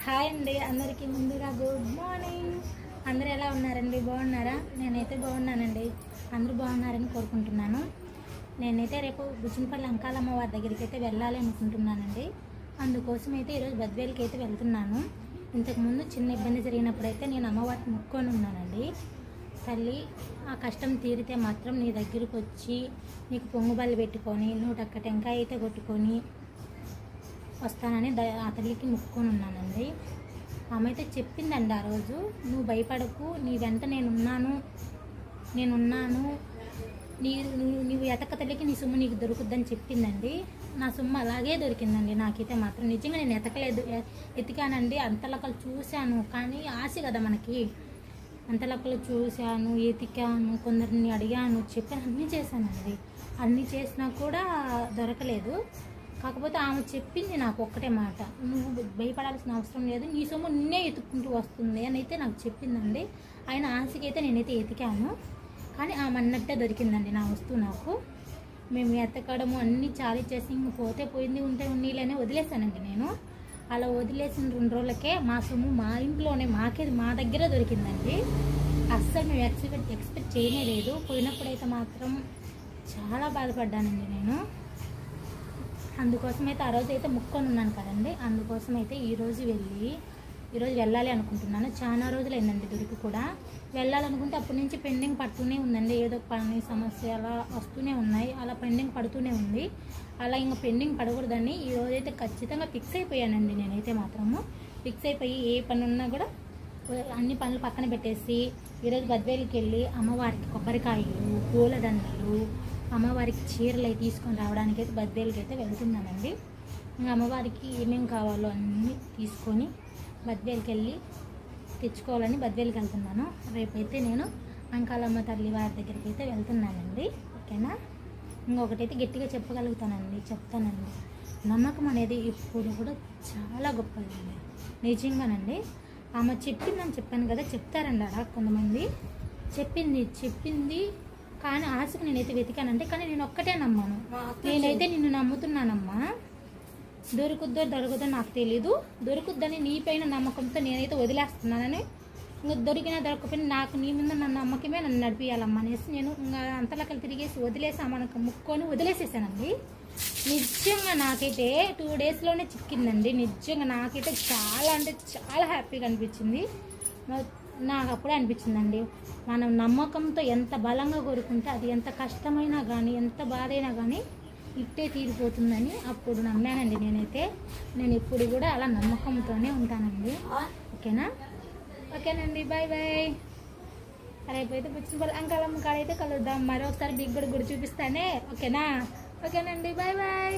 Hi అండి అందరికీ ముందుగా గుడ్ మార్నింగ్. అందరూ ఎలా ఉన్నారండి? బాగున్నారా? నేనైతే బాగున్నానండి. అందరూ బాగున్నారని కోరుకుంటున్నాను. నేనైతే రేపు బుచ్చినపల్లి అంకాలమ్మ వారి దగ్గరికి అయితే వెళ్ళాలి అనుకుంటున్నానండి. అందుకోసం అయితే ఈరోజు బద్వేలుకి అయితే వెళ్తున్నాను. ఇంతకుముందు చిన్న ఇబ్బంది జరిగినప్పుడైతే నేను అమ్మవారికి ముక్కొని ఉన్నానండి. తల్లి, ఆ కష్టం తీరితే మాత్రం నీ దగ్గరికి వచ్చి నీకు పొంగుబల్లి పెట్టుకొని 101 టెంకాయ అయితే కొట్టుకొని వస్తానని ఆ తల్లికి ముక్కొని ఉన్నానండి. ఆమె అయితే చెప్పిందండి ఆ రోజు, నువ్వు భయపడకు, నీ వెంట నేనున్నాను, నీవు ఎతక తల్లికి నీ సొమ్ము నీకు దొరుకుద్దని చెప్పిందండి. నా సొమ్ము అలాగే దొరికిందండి. నాకైతే మాత్రం నిజంగా నేను ఎతకలేదు, ఎతికానండి. అంతలకలు చూశాను, కానీ ఆశ కదా మనకి. అంతలకలు చూశాను, ఎతికాను, కొందరిని అడిగాను, చెప్పాను, అన్నీ చేశానండి. అన్నీ చేసినా కూడా దొరకలేదు. కాకపోతే ఆమె చెప్పింది నాకు ఒక్కటే మాట, నువ్వు భయపడాల్సిన అవసరం లేదు, నీ సొమ్ము నిన్నే ఎత్తుక్కుంటూ వస్తుంది అని అయితే నాకు చెప్పిందండి. ఆయన ఆశకైతే నేనైతే ఎతికాను, కానీ ఆమె అన్నట్టే దొరికిందండి నా వస్తువు నాకు. మేము ఎతకడము అన్నీ చాలి చేసి ఇంక పోతే పోయింది, ఉంటే ఉన్నీళ్ళనే వదిలేసానండి నేను. అలా వదిలేసిన 2 రోజులకే మా సొమ్ము మా ఇంట్లోనే మా దగ్గర దొరికిందండి. అస్సలు మేము ఎక్స్పెక్ట్ చేయలేదు. పోయినప్పుడైతే మాత్రం చాలా బాధపడ్డానండి నేను. అందుకోసం అయితే ఆ రోజు అయితే ముక్కొని ఉన్నాను కదండి. అందుకోసం అయితే ఈరోజు వెళ్ళాలి అనుకుంటున్నాను. చాలా రోజులైందండి దొరికి కూడా. వెళ్ళాలనుకుంటే అప్పటి నుంచి పెండింగ్ పడుతూనే ఉందండి. ఏదో పని సమస్య అలా వస్తూనే ఉన్నాయి, అలా పెండింగ్ పడుతూనే ఉంది. అలా ఇంకా పెండింగ్ పడకూడదని ఈరోజైతే ఖచ్చితంగా ఫిక్స్ అయిపోయానండి. నేనైతే మాత్రము ఫిక్స్ అయిపోయి ఏ పని ఉన్నా కూడా అన్ని పనులు పక్కన పెట్టేసి ఈరోజు బద్వేలుకి వెళ్ళి అమ్మవారికి కొబ్బరికాయలు, పూలదండలు, అమ్మవారికి చీరలు అవి తీసుకొని రావడానికి అయితే బద్వేలుకి అయితే వెళ్తున్నానండి. ఇంకా అమ్మవారికి ఏమేమి కావాలో అన్నీ తీసుకొని బద్వేలుకి వెళ్ళి తెచ్చుకోవాలని బద్వేలుకి వెళ్తున్నాను. రేపైతే నేను అంకాలమ్మ తల్లి వారి దగ్గరికి అయితే వెళ్తున్నానండి. ఓకేనా? ఇంకొకటైతే గట్టిగా చెప్తానండి, నమ్మకం అనేది ఇప్పుడు కూడా చాలా గొప్పదండి. నిజంగానండి. ఆమె చెప్పిందని చెప్పాను కదా, చెప్తారండి అలా కొంతమంది. చెప్పింది కానీ ఆశకు నేనైతే వెతికానంటే, కానీ నేను ఒక్కటే నమ్మాను. నేనైతే నిన్ను నమ్ముతున్నానమ్మా. దొరుకుద్దో నాకు తెలీదు, దొరుకుద్దని నీ పైన నమ్మకంతో నేనైతే వదిలేస్తున్నానని. ఇంకా దొరికినా దొరకపోయినా నాకు నీ మీద నన్ను నమ్మకమే నన్ను నడిపియాలమ్మా అనేసి నేను ఇంకా అంతలకలు తిరిగేసి వదిలేసి మనకు ముక్కొని వదిలేసేసానండి. నిజంగా నాకైతే 2 డేస్లోనే చిక్కిందండి. నిజంగా నాకైతే చాలా అంటే చాలా హ్యాపీగా అనిపించింది. నాకు అప్పుడే అనిపించిందండి, మనం నమ్మకంతో ఎంత బలంగా కోరుకుంటే అది ఎంత కష్టమైనా కానీ ఎంత బాధ అయినా కానీ ఇట్టే తీరిపోతుందని అప్పుడు నమ్మానండి. నేను ఇప్పుడు కూడా అలా నమ్మకంతోనే ఉంటానండి. ఓకేనండి. బాయ్. రేపైతే బుచ్చినపల్లి అంకాలమ్మ కాడైతే కలుద్దాం. మరొకసారి బిగ్ గుడి చూపిస్తానే. ఓకేనండి. బాయ్.